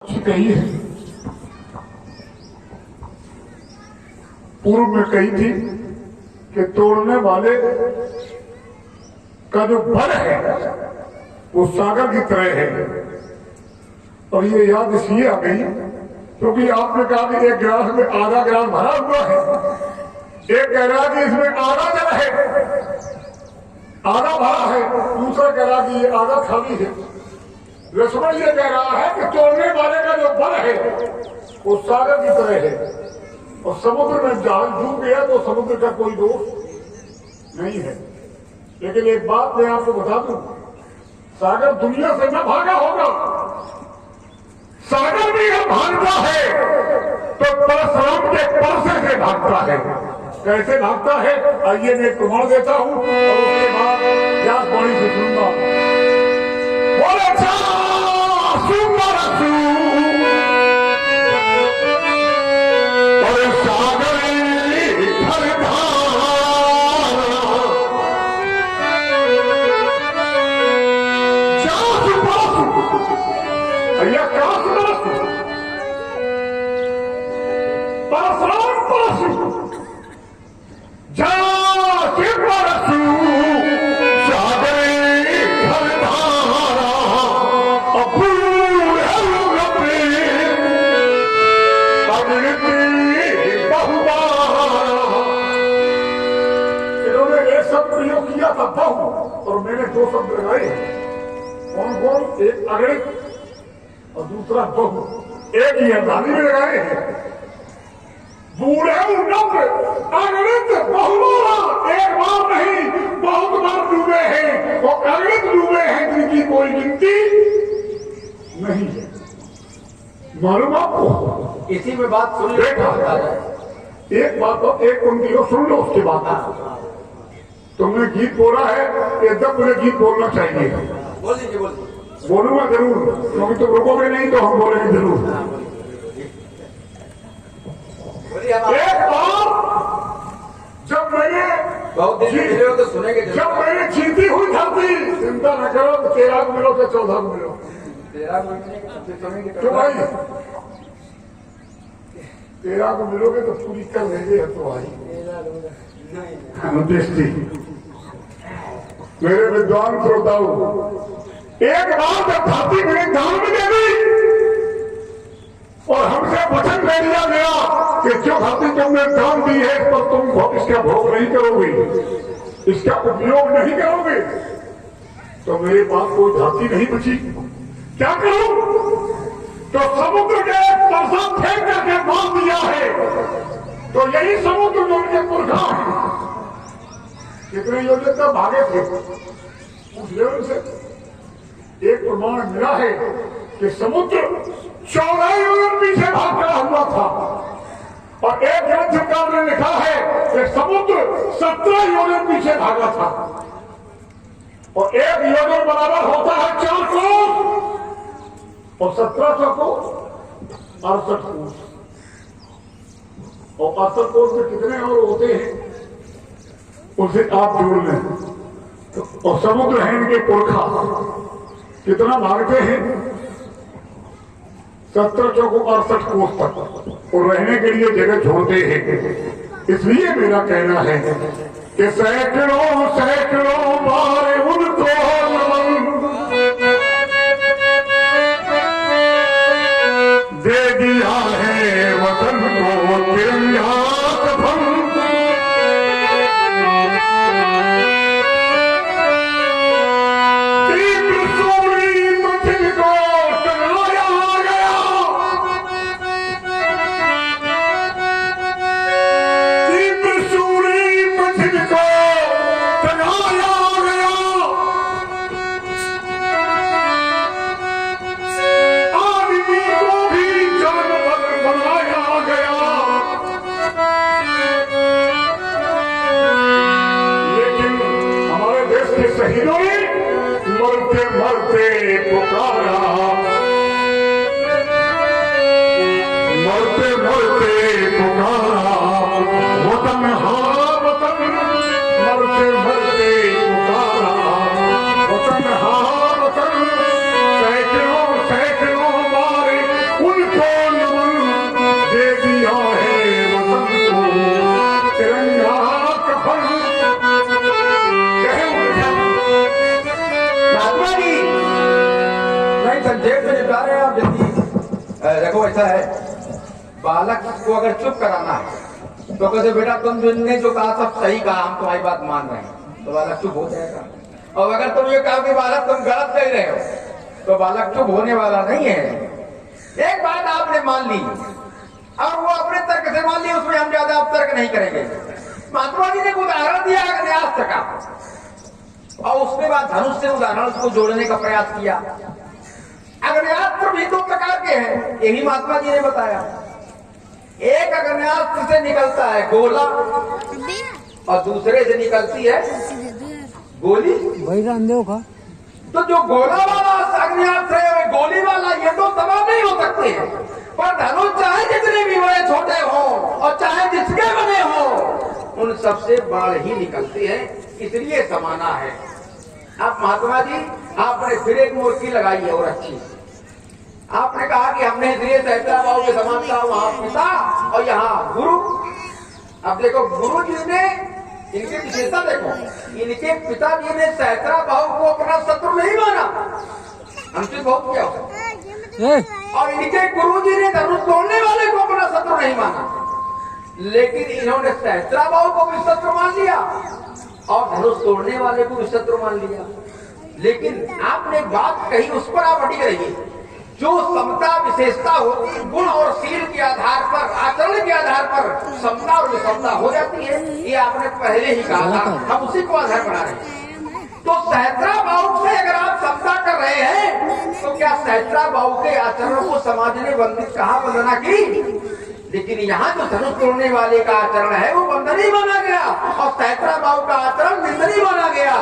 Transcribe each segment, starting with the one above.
कही है, पूर्व में कही थी कि तोड़ने वाले का जो बल है वो सागर की तरह है। और ये याद इसलिए आ गई क्योंकि आपने कहा कि एक गिलास में आधा गिलास भरा हुआ है, एक कह रहा कि इसमें आधा जल है, आधा भरा है, दूसरा कह रहा कि ये आधा खाली है। लक्ष्मण ये कह रहा है कि तोड़ने वाले का जो बल है वो सागर की तरह है, और समुद्र में जहाज डूब गया तो समुद्र का कोई दोष नहीं है। लेकिन एक बात मैं आपको बता दूं, सागर दुनिया से न भागा होगा, सागर भी अगर भागता है तो परशुराम के परसे से भागता है। कैसे भागता है आइए मैं प्रमाण देता हूं, और उसके बाद व्यास वाणी से सुनूंगा। बोले बहु, और मैंने दो शब्द लगाए कौन कौन, एक अगणित और दूसरा बहु। एक ही अवधानी में लगाए हैं, बूढ़े नम्र अगणित बहुबारा, एक बार नहीं बहुत बार डूबे हैं, और अगणित डूबे हैं जिनकी कोई गिनती नहीं है। मालूम आपको? इसी में बात सुन ले, एक बात तो एक उनकी लोग सुन लो, उसके बाद तुमने गीत बोला है, एकदम मुझे गीत बोलना चाहिए। बोल दीजिए, बोल दीजिए। बोलूंगा जरूर, क्योंकि तुम रुकोगे नहीं तो हम बोलेंगे जरूर। एक बार जब मैंने बहुत दिन हो तो सुनेंगे, जब मैंने जीती हुई धरती, चिंता न करो, 13 को मिलो तो 14 को मिलो। 13 को क्यों भाई? 13 को मिलोगे तो पूरी कर लेंगे तो भाई मेरे विद्वान श्रोताओं, एक बार जब धरती मेरे दान में दे दी और हमसे वचन दे दिया गया कि जो धरती तुमने दान दी है इस पर तुम इसका भोग नहीं करोगे, इसका उपयोग नहीं करोगे, तो मेरे पास कोई धरती नहीं बची। क्या करूं? तो समुद्र के तरसा फेंक करके बांध दिया है, तो यही समुद्र जो उनके पुरखा है। कितने योजन तक भागे थे उस लेवल से? एक प्रमाण मिला है कि समुद्र 14 योजन पीछे भाग रहा हुआ था, और एक ग्रंथकार ने लिखा है कि समुद्र 17 योजन पीछे भागा था, और एक योजन बराबर होता है 4 कोस, और 17 कोस 68 कोस, और 68 कोस में कितने और होते हैं उसे आप जोड़ लें। तो और समुद्र है इनके पुरखा, कितना भागते हैं? 70 चौकों 68 कोस तक, और रहने के लिए जगह छोड़ते हैं। इसलिए मेरा कहना है कि सैकड़ों सैकड़ों बार उनको दे दिया है वतन को तिरंगा कफन। देखो ऐसा है, बालक को अगर चुप कराना है तो कहते बेटा तुमने जो कहा सब सही कहा, हम तुम्हारी बात मान रहे हैं, तो बालक चुप हो जाएगा। और अगर तुम ये कहा कि बालक तुम गलत कह रहे हो, तो बालक चुप होने वाला नहीं है। एक बात आपने मान ली और वो अपने तर्क से मान ली, उसमें हम ज्यादा अब तर्क नहीं करेंगे। महात्मा जी ने उदाहरण दिया अग्न्यास्त्र का, और उसके बाद धनुष से उदाहरण को जोड़ने का प्रयास किया। अग्न्यास्त्र भी दो प्रकार के हैं, यही महात्मा जी ने बताया। एक अग्न्यास्त्र से निकलता है गोला और दूसरे से निकलती है गोली। वही रामदेव का तो जो गोला वाला अग्न्यास्त्र है वो गोली वाला, ये तो तबाह नहीं हो सकते हैं। पर धनुष चाहे जितने भी बड़े छोटे हो और चाहे जिसके बने हो, उन सबसे बाढ़ ही निकलते हैं, इसलिए समाना है। आप महात्मा जी आपने फिर एक मूर्ति लगाई है और अच्छी। आपने कहा कि हमने इसलिए सहस्त्रा बाहु के समानता, वहां पिता और यहाँ गुरु। अब देखो गुरु जी ने, इनकी विशेषता देखो, इनके पिताजी ने सहस्त्रा बाहु को अपना शत्रु नहीं माना, हमसे बहुत किया और इनके गुरु जी ने धनुष तोड़ने वाले को अपना शत्रु नहीं माना, लेकिन इन्होंने सहस्त्रा बाहु को भी शत्रु मान लिया और धनुष तोड़ने वाले को भी शत्रु मान लिया। लेकिन आपने एक बात कही, उस पर आप अटक रहिए। जो समता विशेषता होती है, गुण और शील के आधार पर, आचरण के आधार पर समता और विषमता हो जाती है, ये आपने पहले ही कहा था, हम उसी को आधार बना रहे हैं। तो सहस्त्रा बाहु से अगर आप समता कर रहे हैं, तो क्या सहस्त्रा बाहु के आचरण को समाज ने वंदित कहा, वंदना की? लेकिन यहाँ जो धनुष तोड़ने वाले का आचरण है वो वंदनीय माना गया और सहस्त्रा बाहु का आचरण निंदनीय माना गया।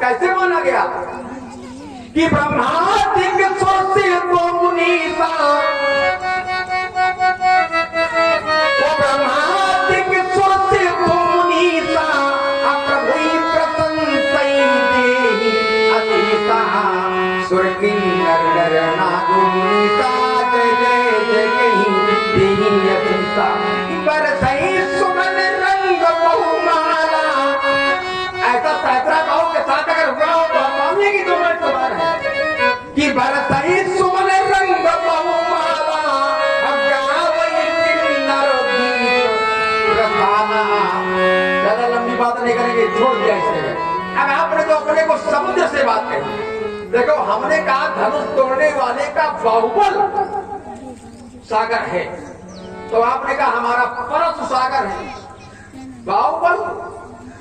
कैसे माना गया कि ब्रह्मादिक सोचे तो मुनीसा, वो ब्रह्मादिक सोचे तो मुनीसा, अकबई प्रशंसा देहि अतीसा, स्वर्गी नर नागुनीसा, जय जय जय देहि अतीसा, बरसई सुमन रंग बहुमाला। ऐसा सहस्त्रा बाहु के साथ अगर हुआ हो तो हम मानने की जरूरत कि बरसई सुमन रंग बहुमाला, ज्यादा लंबी बात नहीं करेंगे, छोड़ दिया इसने। अब आपने तो अपने को समुद्र से बात कही। देखो हमने कहा धनुष तोड़ने वाले का बाहुबल सागर है, तो आपने कहा हमारा परशु सागर है। बाहुबल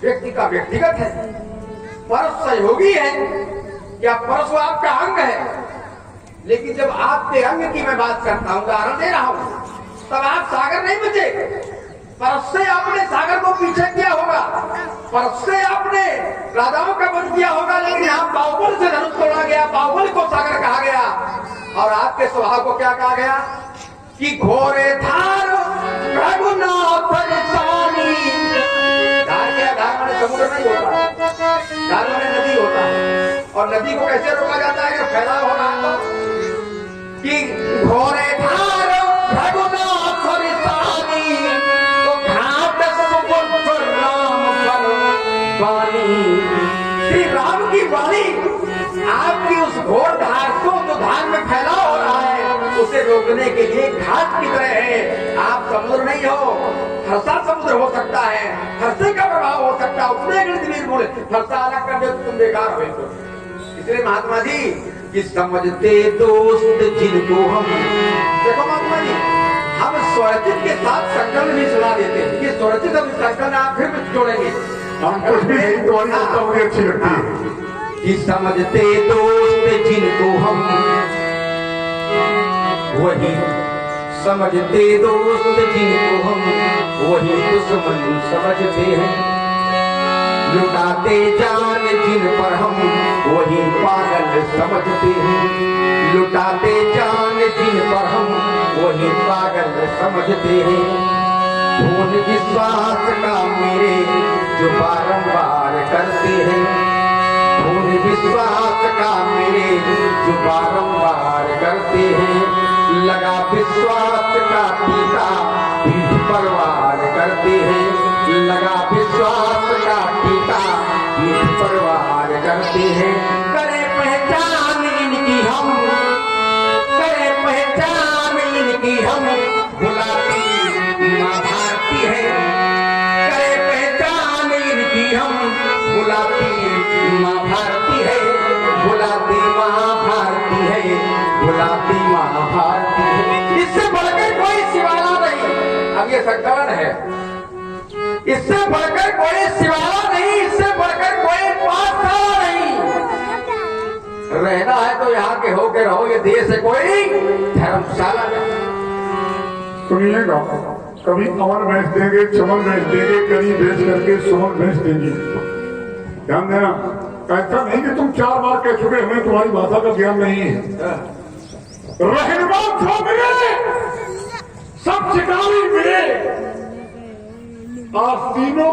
व्यक्ति का व्यक्तिगत है, परशु सहयोगी है, या परशु आपका अंग है। लेकिन जब आपके अंग की मैं बात करता हूं, उदाहरण दे रहा हूं, तब आप सागर नहीं बचे। परश से आपने सागर को पीछे किया होगा, परश से आपने राजाओं का वध किया होगा, लेकिन यहाँ बाहुबल से धनुष तोड़ा गया, बाहुबल को सागर कहा गया। और आपके स्वभाव को क्या कहा गया कि घोरे धार रघुनाथ सानी। धार के आधार में समुद्र नहीं होता, धार में नदी होता है। और नदी को कैसे रोका जाता है कि फैलाव हो रहा है, कि घोरे धार रघुनाथ सानी, तो घाट सुपुत्र राम पर वाणी। श्री राम की वाणी आपकी उस घोर धार को, जो धार में फैलाव हो रहा है, उसे रोकने के लिए घाट की तरह है। आप समुद्र नहीं हो, हर्षा समुद्र हो सकता है, हर्षे का प्रभाव हो सकता है, उसमें गणित बोले हर्षा अलग कर दे तुम बेकार हो। इसलिए महात्मा जी कि समझते दोस्त जिनको हम, देखो महात्मा जी हम स्वरचित के साथ संकलन भी सुना देते हैं, कि स्वरचित हम संकलन आप फिर भी जोड़ेंगे, हम कुछ भी नहीं, तुम्हारी बात मुझे अच्छी लगती है। कि समझते दोस्त जिनको हम, वही समझते दोस्त जिनको हम, वही दुश्मन समझते हैं। लुटाते जान जिन पर हम, वही पागल समझते हैं। लुटाते जान जिन पर हम, वही पागल समझते हैं। भूल विश्वास का मेरे जो बारंबार करते हैं, भूल विश्वास का मेरे जो बारंबार करते हैं। लगा विश्वास का टीका पीठ पर वार करते हैं। लगा विश्वास का टीका पीठ पर वार करते हैं। करे पहचान इनकी हम, करे पहचान शिवरात्रि महाभारती, इससे बढ़कर कोई शिवाला नहीं। अब ये संकलन है, इससे बढ़कर कोई शिवाला नहीं, इससे बढ़कर कोई पाठशाला नहीं। रहना है तो यहाँ के होके रहो, ये देश है कोई धर्मशाला नहीं। सुनिएगा, कभी अमर बेच देंगे, चमन बेच देंगे, कहीं बेच करके सुमन बेच देंगे। ध्यान देना, ऐसा नहीं कि तुम 4 बार कह चुके हमें तुम्हारी भाषा का ज्ञान नहीं है। रहनुमा जो मिले सब शिकारी मिले, आज तीनों